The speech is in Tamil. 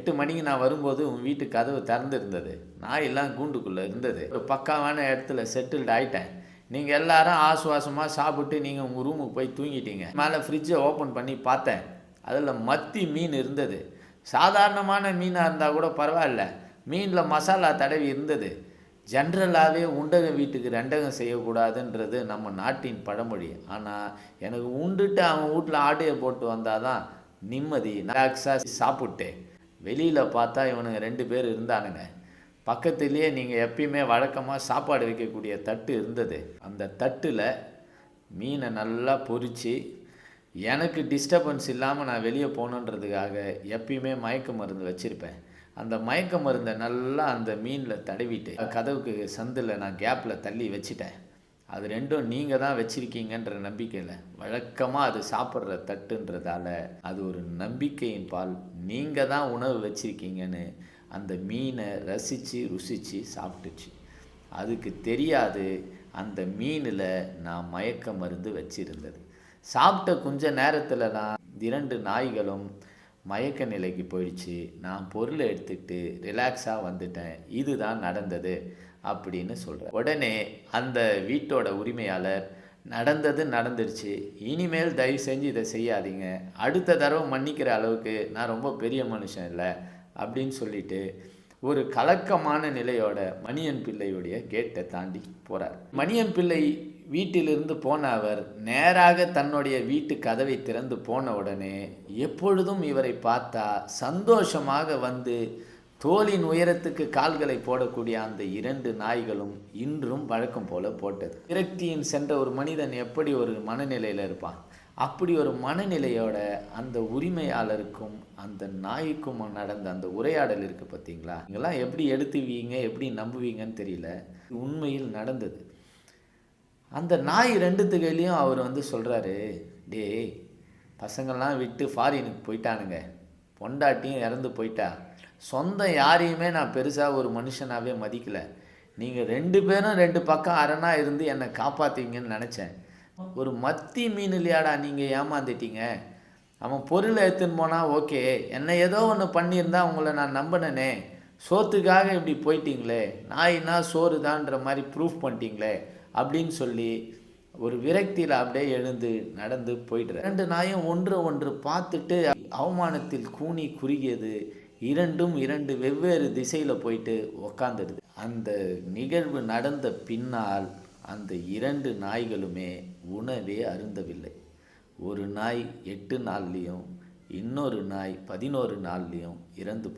8 மணிக்கு நான் வரும்போது உன் வீட்டு கதவு திறந்திருந்தது. நாயெல்லாம் கூண்டுக்குள்ளே இருந்தது. ஒரு பக்காவான இடத்துல செட்டில்டு ஆயிட்டேன். நீங்கள் எல்லாரும் ஆசுவாசமாக சாப்பிட்டு நீங்கள் உங்கள் ரூமுக்கு போய் தூங்கிட்டீங்க. மேலே ஃப்ரிட்ஜை ஓப்பன் பண்ணி பார்த்தேன். அதில் மத்தி மீன் இருந்தது. சாதாரணமான மீனாக இருந்தால் கூட பரவாயில்ல, மீனில் மசாலா தடவி இருந்தது. ஜென்ரலாகவே உண்டக வீட்டுக்கு ரெண்டகம் செய்யக்கூடாதுன்றது நம்ம நாட்டின் பழமொழி. ஆனால் எனக்கு உண்டுட்டு அவன் வீட்டில் ஆட்டையை போட்டு வந்தால் தான் நிம்மதி. ரிலாக்ஸாக சாப்பிட்டு வெளியில் பார்த்தா இவனுங்க 2 பேர் இருந்தானுங்க. பக்கத்துலேயே நீங்கள் எப்பயுமே வழக்கமாக சாப்பாடு வைக்கக்கூடிய தட்டு இருந்தது. அந்த தட்டில் மீனை நல்லா பொரித்து எனக்கு டிஸ்டர்பன்ஸ் இல்லாமல் நான் வெளியே போகணுன்றதுக்காக எப்பயுமே மயக்க மருந்து வச்சுருப்பேன். அந்த மயக்க மருந்தை நல்லா அந்த மீனில் தடவிட்டு கதவுக்கு சந்தில் நான் கேப்பில் தள்ளி வச்சுட்டேன். அது ரெண்டும் நீங்கள் தான் வச்சுருக்கீங்கன்ற நம்பிக்கையில், வழக்கமாக அது சாப்பிட்ற தட்டுன்றதால அது ஒரு நம்பிக்கையின் பால். நீங்கள் தான் உணவு வச்சுருக்கீங்கன்னு அந்த மீனை ரசித்து ருசித்து சாப்பிட்டுச்சு. அதுக்கு தெரியாது அந்த மீனில் நான் மயக்க மருந்து வச்சுருந்தது. சாப்பிட்ட கொஞ்ச நேரத்தில் நான் 2 நாய்களும் மயக்க நிலைக்கு போயிடுச்சு. நான் பொருளை எடுத்துக்கிட்டு ரிலாக்ஸாக வந்துட்டேன். இதுதான் நடந்தது அப்படின்னு சொல்கிறேன். உடனே அந்த வீட்டோட உரிமையாளர், நடந்தது நடந்துருச்சு, இனிமேல் தயவு செஞ்சு இதை செய்யாதீங்க, அடுத்த தடவை மன்னிக்கிற அளவுக்கு நான் ரொம்ப பெரிய மனுஷன் இல்லை அப்படின்னு சொல்லிட்டு ஒரு கலக்கமான நிலையோட மணியன் பிள்ளையுடைய கேட்டை தாண்டி போகிறார். மணியன் பிள்ளை வீட்டிலிருந்து போன அவர் நேராக தன்னுடைய வீட்டு கதவை திறந்து போன உடனே எப்பொழுதும் இவரை பார்த்தா சந்தோஷமாக வந்து தோளின் உயரத்துக்கு கால்களை போடக்கூடிய அந்த 2 நாய்களும் இன்றும் வழக்கம் போல போட்டது. விரக்தியின் சென்ற ஒரு மனிதன் எப்படி ஒரு மனநிலையில் இருப்பான், அப்படி ஒரு மனநிலையோட அந்த உரிமையாளருக்கும் அந்த நாய்க்கும் நடந்த அந்த உரையாடல் இருக்குது பார்த்தீங்களா. நீங்களாம் எப்படி எடுத்துவீங்க, எப்படி நம்புவீங்கன்னு தெரியல, உண்மையில் நடந்தது. அந்த நாய் 2 கையிலையும் அவர் வந்து சொல்கிறாரு, டேய் பசங்கள்லாம் விட்டு ஃபாரினுக்கு போயிட்டானுங்க, பொண்டாட்டியும் இறந்து போயிட்டா, சொந்தம் யாரையுமே நான் பெருசாக ஒரு மனுஷனாகவே மதிக்கலை, நீங்கள் 2 பேரும் 2 பக்கம் அரணாக இருந்து என்னை காப்பாற்றுவீங்கன்னு நினச்சேன். ஒரு மத்தி மீன் இல்லையாடா நீங்கள் ஏமாந்துட்டீங்க. அவன் பொருளை எடுத்துன்னு போனால் ஓகே, என்னை ஏதோ ஒன்று பண்ணியிருந்தா உங்களை நான் நம்பினேனே, சோத்துக்காக இப்படி போயிட்டீங்களே, நாய்னா சோறு தான்ற மாதிரி ப்ரூஃப் பண்ணிட்டீங்களே அப்படின்னு சொல்லி ஒரு விரக்தியில் அப்படியே எழுந்து நடந்து போயிடுற. 2 நாயும் ஒன்று பார்த்துட்டு அவமானத்தில் கூனி குறுகியது. 2ம் 2 வெவ்வேறு திசையில் போயிட்டு உக்காந்துடுது. அந்த நிகழ்வு நடந்த பின்னால் அந்த 2 நாய்களுமே உணவே அருந்தவில்லை. ஒரு நாய் 8 நாள்லேயும் இன்னொரு நாய் 11 நாள்லேயும் இறந்து